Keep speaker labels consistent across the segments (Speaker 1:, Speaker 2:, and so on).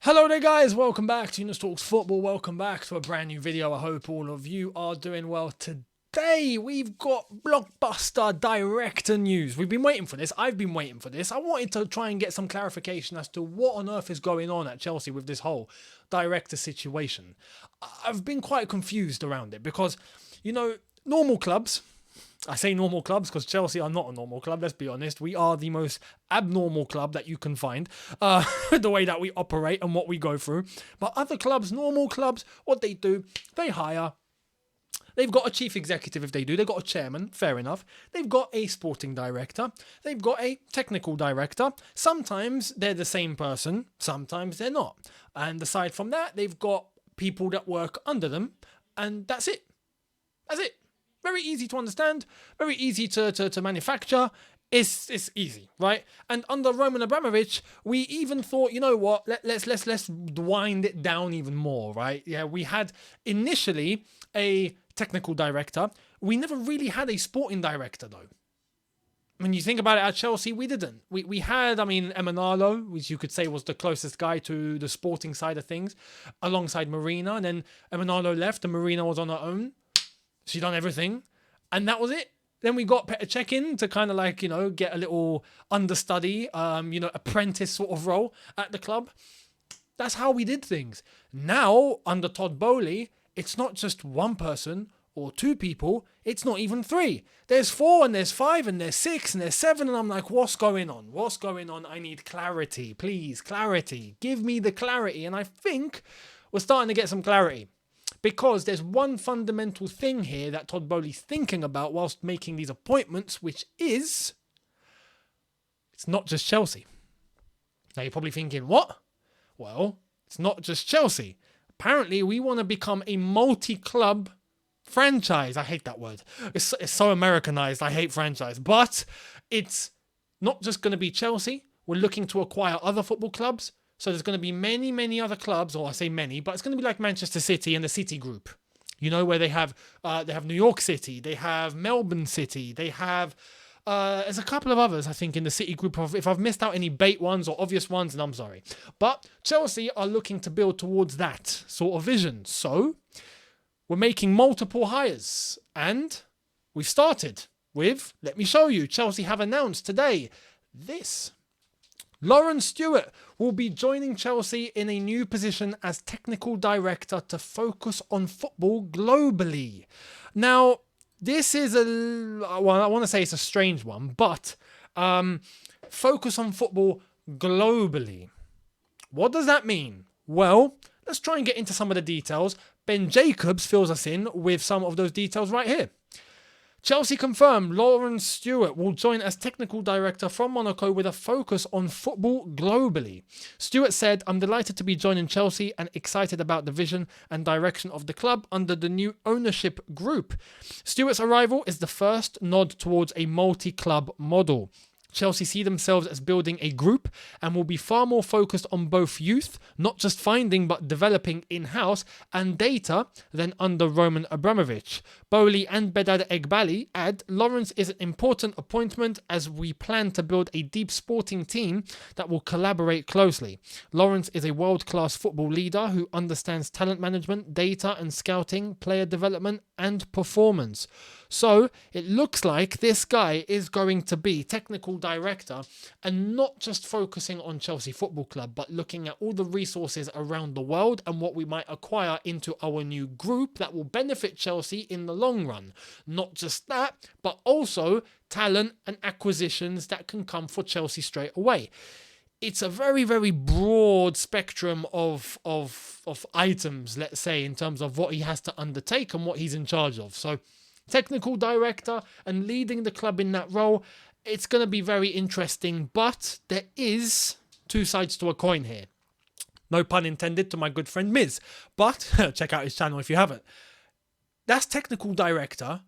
Speaker 1: Hello there guys, welcome back to Younes Talks Football, welcome back to a brand new video. I hope all of you are doing well. Today we've got blockbuster director news. We've been waiting for this, I've been waiting for this. I wanted to try and get some clarification as to what on earth is going on at Chelsea with this whole director situation. I've been quite confused around it because, you know, normal clubs, I say normal clubs because Chelsea are not a normal club, let's be honest. We are the most abnormal club that you can find, the way that we operate and what we go through. But other clubs, normal clubs, what they do, they hire. They've got a chief executive if they do. They've got a chairman, fair enough. They've got a sporting director. They've got a technical director. Sometimes they're the same person, sometimes they're not. And aside from that, they've got people that work under them, and that's it. That's it. Very easy to understand, very easy to manufacture. It's easy, right? And under Roman Abramovich, we even thought, you know what, let's wind it down even more, right? Yeah, we had initially a technical director. We never really had a sporting director though. When you think about it, at Chelsea, we didn't. We had, Emanalo, which you could say was the closest guy to the sporting side of things, alongside Marina. And then Emanalo left and Marina was on her own. She done everything, and that was it. Then we got Petr Cech in to kind of like, you know, get a little understudy, apprentice sort of role at the club. That's how we did things. Now, under Todd Boehly, it's not just one person or two people. It's not even three. There's four and there's five and there's six and there's seven. And I'm like, what's going on? What's going on? I need clarity. Please, clarity. Give me the clarity. And I think we're starting to get some clarity. Because there's one fundamental thing here that Todd Boehly's thinking about whilst making these appointments, which is, it's not just Chelsea. Now you're probably thinking, what? Well, it's not just Chelsea. Apparently we want to become a multi-club franchise. I hate that word. It's so Americanized. I hate franchise. But it's not just going to be Chelsea. We're looking to acquire other football clubs. So there's going to be many, many other clubs, or I say many, but it's going to be like Manchester City and the City Group, you know, where they have New York City, they have Melbourne City, they have, there's a couple of others, I think, in the City Group. If I've missed out any bait ones or obvious ones, then I'm sorry. But Chelsea are looking to build towards that sort of vision. So we're making multiple hires, and we've started with, let me show you, Chelsea have announced today this. Laurence Stewart will be joining Chelsea in a new position as technical director to focus on football globally. Now, this is I want to say it's a strange one, but focus on football globally. What does that mean? Well, let's try and get into some of the details. Ben Jacobs fills us in with some of those details right here. Chelsea confirmed Laurence Stewart will join as technical director from Monaco with a focus on football globally. Stewart said, "I'm delighted to be joining Chelsea and excited about the vision and direction of the club under the new ownership group." Stewart's arrival is the first nod towards a multi-club model. Chelsea see themselves as building a group and will be far more focused on both youth, not just finding but developing in-house, and data than under Roman Abramovich. Boehly and Bedad Egbali add, Laurence is an important appointment as we plan to build a deep sporting team that will collaborate closely. Laurence is a world-class football leader who understands talent management, data and scouting, player development and performance. So it looks like this guy is going to be technical director and not just focusing on Chelsea Football Club, but looking at all the resources around the world and what we might acquire into our new group that will benefit Chelsea in the long run. Not just that, but also talent and acquisitions that can come for Chelsea straight away. It's a very, very broad spectrum of items, let's say, in terms of what he has to undertake and what he's in charge of. So technical director and leading the club in that role, it's going to be very interesting, but there is two sides to a coin here. No pun intended to my good friend Miz, but check out his channel if you haven't. That's technical director,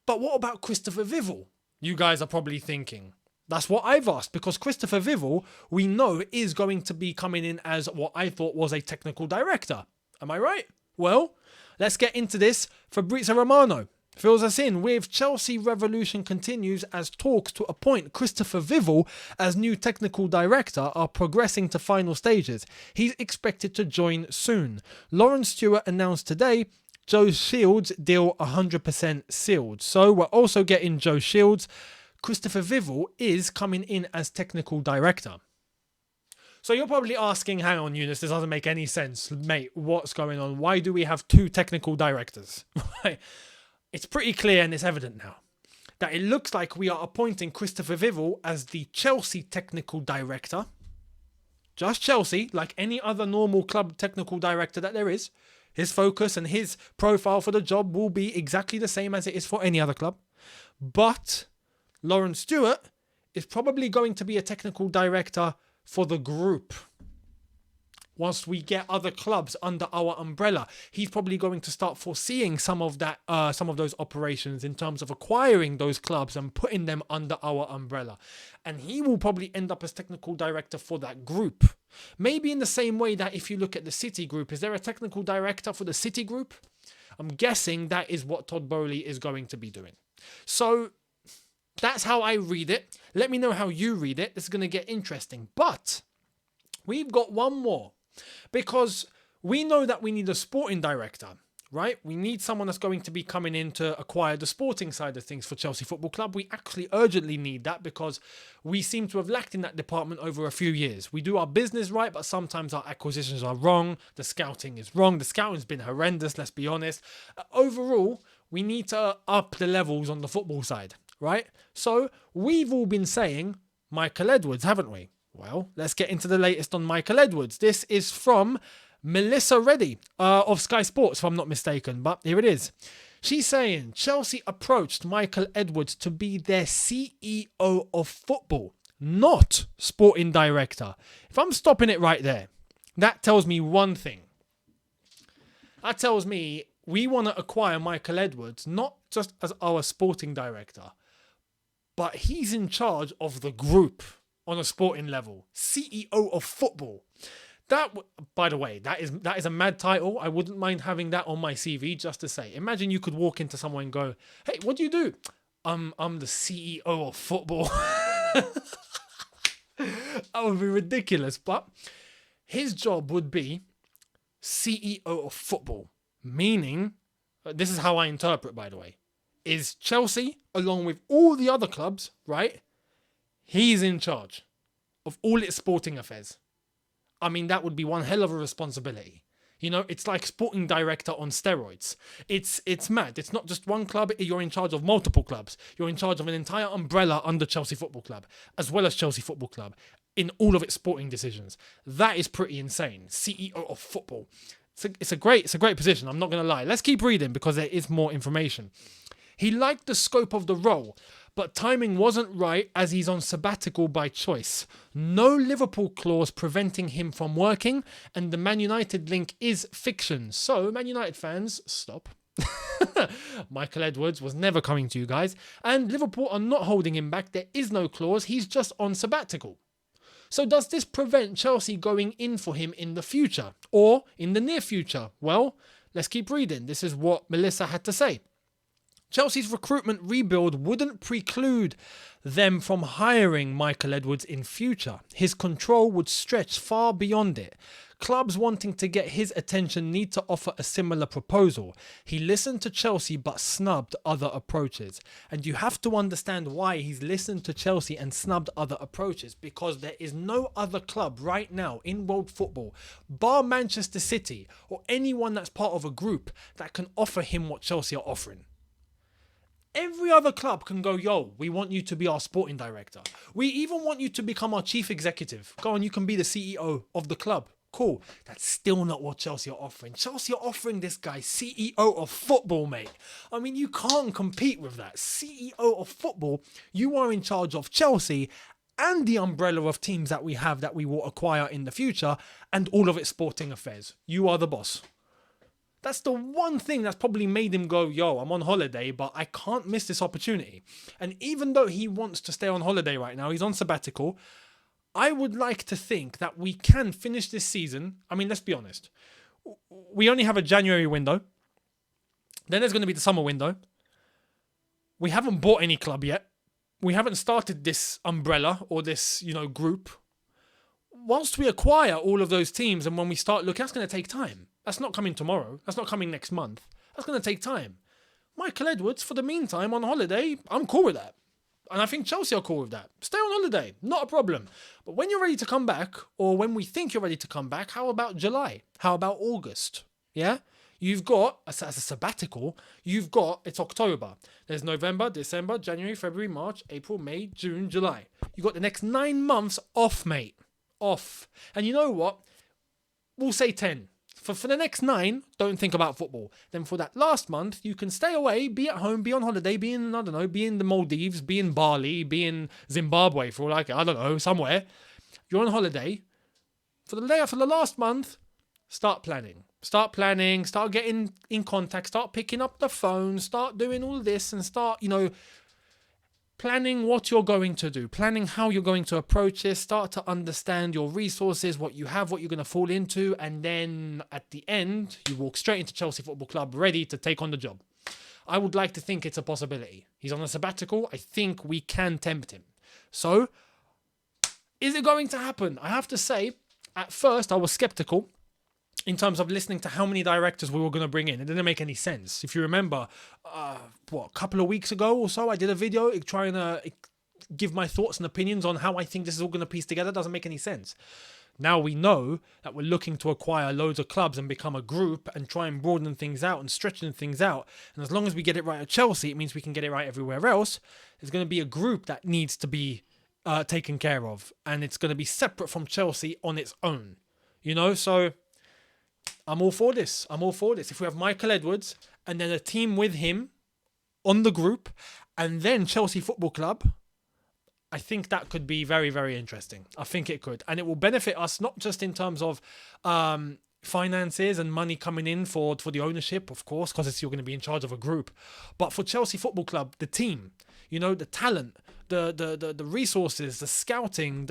Speaker 1: but what about Christopher Vivell? You guys are probably thinking. That's what I've asked, because Christopher Vivell, we know, is going to be coming in as what I thought was a technical director. Am I right? Well, let's get into this. Fabrizio Romano fills us in with Chelsea revolution continues as talks to appoint Christopher Vivell as new technical director are progressing to final stages. He's expected to join soon. Laurence Stewart announced today Joe Shields deal 100% sealed. So we're also getting Joe Shields. Christopher Vivell is coming in as technical director. So you're probably asking, hang on, Younes, this doesn't make any sense. Mate, what's going on? Why do we have two technical directors? Right? It's pretty clear and it's evident now that it looks like we are appointing Christopher Vivell as the Chelsea technical director. Just Chelsea, like any other normal club technical director that there is. His focus and his profile for the job will be exactly the same as it is for any other club. But Laurence Stewart is probably going to be a technical director for the group. Whilst we get other clubs under our umbrella, he's probably going to start foreseeing some of those operations in terms of acquiring those clubs and putting them under our umbrella. And he will probably end up as technical director for that group. Maybe in the same way that if you look at the City group, is there a technical director for the City group? I'm guessing that is what Todd Boehly is going to be doing. So that's how I read it. Let me know how you read it. This is going to get interesting. But we've got one more. Because we know that we need a sporting director, right? We need someone that's going to be coming in to acquire the sporting side of things for Chelsea Football Club. We actually urgently need that because we seem to have lacked in that department over a few years. We do our business right, but sometimes our acquisitions are wrong. The scouting is wrong. The scouting's been horrendous, let's be honest. Overall, we need to up the levels on the football side, right? So we've all been saying Michael Edwards, haven't we? Well, let's get into the latest on Michael Edwards. This is from Melissa Reddy of Sky Sports, if I'm not mistaken, but here it is. She's saying Chelsea approached Michael Edwards to be their CEO of football, not sporting director. If I'm stopping it right there, that tells me one thing. That tells me we want to acquire Michael Edwards, not just as our sporting director, but he's in charge of the group. On a sporting level, CEO of football. That, by the way, that is a mad title. I wouldn't mind having that on my CV just to say. Imagine you could walk into someone and go, "Hey, what do you do?" I'm the CEO of football. That would be ridiculous. But his job would be CEO of football, meaning, this is how I interpret, by the way, is Chelsea along with all the other clubs, right? He's in charge of all its sporting affairs. I mean, that would be one hell of a responsibility. You know, it's like sporting director on steroids. It's mad. It's not just one club. You're in charge of multiple clubs. You're in charge of an entire umbrella under Chelsea Football Club, as well as Chelsea Football Club, in all of its sporting decisions. That is pretty insane. CEO of football. It's a great position. I'm not going to lie. Let's keep reading because there is more information. He liked the scope of the role, but timing wasn't right as he's on sabbatical by choice. No Liverpool clause preventing him from working, and the Man United link is fiction. So, Man United fans, stop. Michael Edwards was never coming to you guys, and Liverpool are not holding him back. There is no clause. He's just on sabbatical. So does this prevent Chelsea going in for him in the future or in the near future? Well, let's keep reading. This is what Melissa had to say. Chelsea's recruitment rebuild wouldn't preclude them from hiring Michael Edwards in future. His control would stretch far beyond it. Clubs wanting to get his attention need to offer a similar proposal. He listened to Chelsea but snubbed other approaches. And you have to understand why he's listened to Chelsea and snubbed other approaches, because there is no other club right now in world football, bar Manchester City or anyone that's part of a group, that can offer him what Chelsea are offering. Every other club can go, yo, we want you to be our sporting director. We even want you to become our chief executive. Go on, you can be the CEO of the club. Cool. That's still not what Chelsea are offering. Chelsea are offering this guy CEO of football, mate. I mean, you can't compete with that. CEO of football, you are in charge of Chelsea and the umbrella of teams that we have that we will acquire in the future and all of its sporting affairs. You are the boss. That's the one thing that's probably made him go, yo, I'm on holiday, but I can't miss this opportunity. And even though he wants to stay on holiday right now, he's on sabbatical, I would like to think that we can finish this season. I mean, let's be honest. We only have a January window. Then there's going to be the summer window. We haven't bought any club yet. We haven't started this umbrella or this, group. Whilst we acquire all of those teams and when we start looking, that's going to take time. That's not coming tomorrow. That's not coming next month. That's going to take time. Michael Edwards, for the meantime, on holiday, I'm cool with that. And I think Chelsea are cool with that. Stay on holiday, not a problem. But when you're ready to come back, or when we think you're ready to come back, how about July? How about August? Yeah? You've got, as a sabbatical, it's October. There's November, December, January, February, March, April, May, June, July. You've got the next 9 months off, mate. Off. And you know what? We'll say 10. For the next 9, don't think about football. Then for that last month, you can stay away, be at home, be on holiday, be in the Maldives, be in Bali, be in Zimbabwe, for all I don't know, somewhere. You're on holiday. For the last month, start planning. Start getting in contact, start picking up the phone, start doing all this and start, planning what you're going to do, planning how you're going to approach this, start to understand your resources, what you have, what you're going to fall into, and then at the end, you walk straight into Chelsea Football Club ready to take on the job. I would like to think it's a possibility. He's on a sabbatical. I think we can tempt him. So, is it going to happen? I have to say, at first, I was skeptical in terms of listening to how many directors we were going to bring in. It didn't make any sense. If you remember, a couple of weeks ago or so, I did a video trying to give my thoughts and opinions on how I think this is all going to piece together. It doesn't make any sense. Now we know that we're looking to acquire loads of clubs and become a group and try and broaden things out and stretching things out. And as long as we get it right at Chelsea, it means we can get it right everywhere else. There's going to be a group that needs to be taken care of. And it's going to be separate from Chelsea on its own. So I'm all for this. If we have Michael Edwards and then a team with him on the group and then Chelsea Football Club, I think that could be very, very interesting. I think it could. And it will benefit us not just in terms of finances and money coming in for the ownership, of course, because you're going to be in charge of a group, but for Chelsea Football Club, the team, the talent, the resources, the scouting.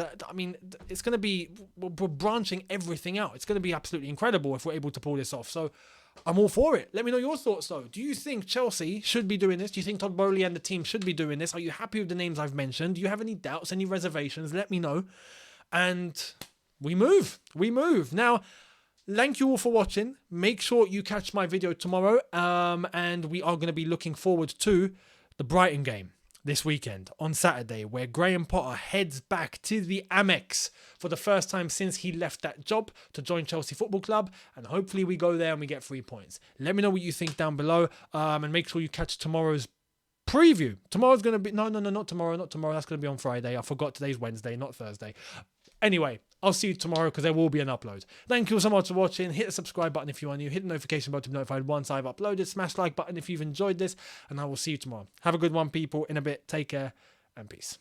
Speaker 1: It's going to be, we're branching everything out. It's going to be absolutely incredible if we're able to pull this off. So I'm all for it. Let me know your thoughts though. Do you think Chelsea should be doing this? Do you think Todd Bowley and the team should be doing this? Are you happy with the names I've mentioned? Do you have any doubts, any reservations? Let me know. And we move. Now, thank you all for watching. Make sure you catch my video tomorrow. And we are going to be looking forward to the Brighton game this weekend on Saturday, where Graham Potter heads back to the Amex for the first time since he left that job to join Chelsea Football Club, and hopefully we go there and we get 3 points. Let me know what you think down below, and make sure you catch tomorrow's preview. Tomorrow's going to be... No, not tomorrow. That's going to be on Friday. I forgot today's Wednesday, not Thursday. Anyway, I'll see you tomorrow because there will be an upload. Thank you so much for watching. Hit the subscribe button if you are new. Hit the notification button to be notified once I've uploaded. Smash like button if you've enjoyed this. And I will see you tomorrow. Have a good one, people. In a bit. Take care and peace.